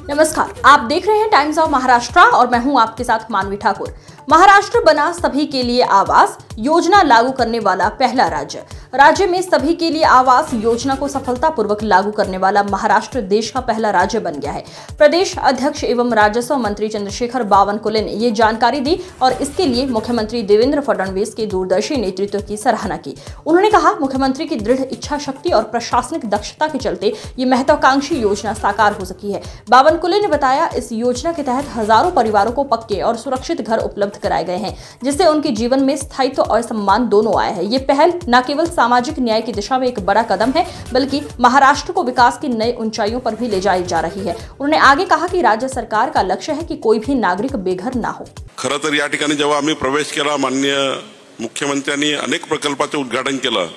नमस्कार, आप देख रहे हैं टाइम्स ऑफ महाराष्ट्र और मैं हूं आपके साथ मानवी ठाकुर। महाराष्ट्र बना सभी के लिए आवास योजना लागू करने वाला पहला राज्य। राज्य में सभी के लिए आवास योजना को सफलतापूर्वक लागू करने वाला महाराष्ट्र देश का पहला राज्य बन गया है। प्रदेश अध्यक्ष एवं राजस्व मंत्री चंद्रशेखर बावनकुले ने ये जानकारी दी और इसके लिए मुख्यमंत्री देवेंद्र फडणवीस के दूरदर्शी नेतृत्व की सराहना की। उन्होंने कहा, मुख्यमंत्री की दृढ़ इच्छा शक्ति और प्रशासनिक दक्षता के चलते ये महत्वाकांक्षी योजना साकार हो सकी है। बावनकुले ने बताया, इस योजना के तहत हजारों परिवारों को पक्के और सुरक्षित घर उपलब्ध कराए गए हैं, जिससे उनके जीवन में स्थायित्व और सम्मान दोनों आए हैं। ये पहल न केवल सामाजिक न्याय की दिशा में एक बड़ा कदम है, बल्कि महाराष्ट्र को विकास की नई ऊंचाइयों पर भी ले जाई जा रही है। उन्होंने आगे कहा कि राज्य सरकार का लक्ष्य है कि कोई भी नागरिक बेघर ना हो। खरं तर या ठिकाणी जेव्हा आम्ही प्रवेश केला, माननीय मुख्यमंत्र्यांनी अनेक प्रकल्पाचं उद्घाटन केलं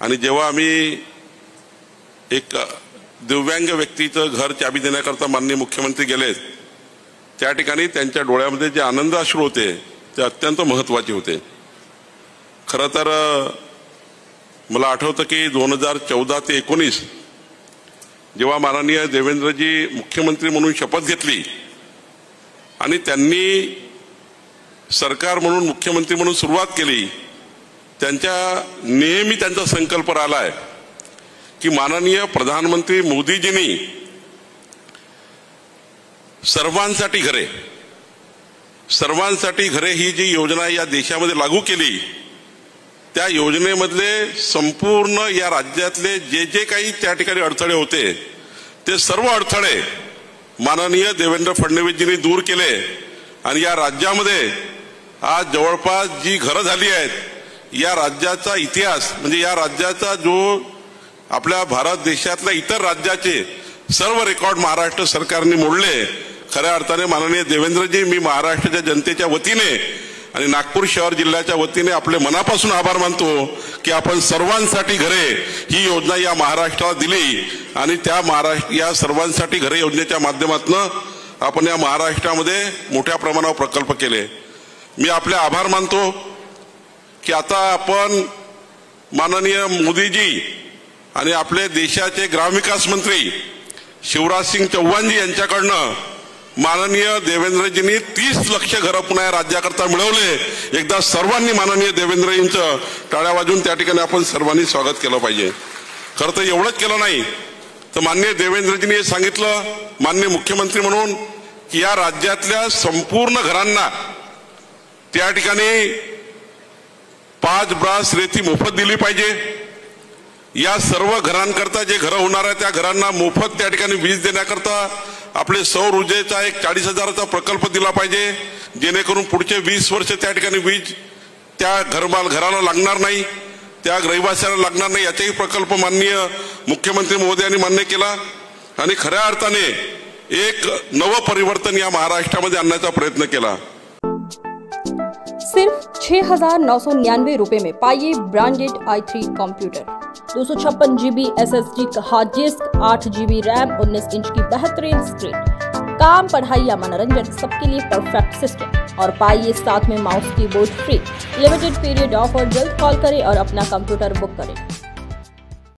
आणि जेव्हा आम्ही एक दिव्यांग व्यक्तीचं घर चाबी देण्याकरता माननीय मुख्यमंत्री गेले, त्या ठिकाणी त्यांच्या डोळ्यामध्ये जे आनंद अश्रू होते ते अत्यंत महत्त्वाचे होते। खरं तर मला आठवतं की 2014 ते 19 जेव्हा माननीय देवेंद्रजी मुख्यमंत्री म्हणून शपथ घेतली आणि त्यांनी सरकार म्हणून मुख्यमंत्री म्हणून सुरुवात केली, त्यांच्या नेहमी त्यांचा संकल्प राहिलाय की माननीय प्रधानमंत्री मोदीजींनी सर्वांसाठी घरे ही जी योजना या देशामध्ये लागू केली, त्या योजनेमधले संपूर्ण या राज्यातले जे काही त्या ठिकाणी अडथळे होते ते सर्व अडथळे माननीय देवेंद्र फडणवीसजींनी दूर केले आणि या राज्यामध्ये आज जवळपास जी घरं झाली आहेत, या राज्याचा इतिहास म्हणजे या राज्याचा जो आपल्या भारत देशातल्या इतर राज्याचे सर्व रेकॉर्ड महाराष्ट्र सरकारने मोडले। खऱ्या अर्थाने माननीय देवेंद्रजी, मी महाराष्ट्राच्या जनतेच्या वतीने आणि नागपूर शहर जिल्ह्याच्या वतीने आपले मनापासून आभार मानतो की आपण सर्वांसाठी घरे ही योजना या महाराष्ट्राला दिली आणि या सर्वांसाठी घरे योजनेच्या माध्यमातून आपण या महाराष्ट्रामध्ये मोठ्या प्रमाणावर प्रकल्प केले। मी आपले आभार मानतो की आता आपण माननीय मोदीजी आणि आपले देशाचे ग्रामविकास मंत्री शिवराज सिंग चौहानजी यांच्याकडनं माननीय देवेंद्रजींनी 30 लाख घरं पुन्हा या राज्याकरता मिळवले। एकदा सर्वांनी माननीय देवेंद्रजींचं टाळ्या वाजवून त्या ठिकाणी आपण सर्वांनी स्वागत केलं पाहिजे। खरं तर एवढंच केलं नाही तर माननीय देवेंद्रजींनी हे सांगितलं माननीय मुख्यमंत्री म्हणून की या राज्यातल्या संपूर्ण घरांना त्या ठिकाणी 5 ब्रास रेती मोफत दिली पाहिजे। या सर्व घरांकरता जे घरं होणार आहे त्या घरांना मोफत त्या ठिकाणी वीज देण्याकरता आपले सौर ऊर्जेचा एक 40,000चा प्रकल्प दिला पाहिजे, जेणेकरून पुढचे 20 वर्ष त्या ठिकाणी वीज त्या घराला लागणार नाही, त्या रहिवाशाला लागणार नाही। याचाही प्रकल्प माननीय मुख्यमंत्री महोदयांनी मान्य केला आणि खऱ्या अर्थाने एक नवं परिवर्तन या महाराष्ट्रामध्ये आणण्याचा प्रयत्न केला। सिर्फ 6,999 रुपए में पाइए branded i3 computer, 256 GB SSD का hard disk, 8 GB RAM, 19 inch की बेहतरीन स्क्रीन। काम, पढ़ाई या मनोरंजन सबके लिए परफेक्ट सिस्टम और पाइए साथ में mouse keyboard free. Limited period offer, जल्द कॉल करें और अपना कंप्यूटर बुक करें।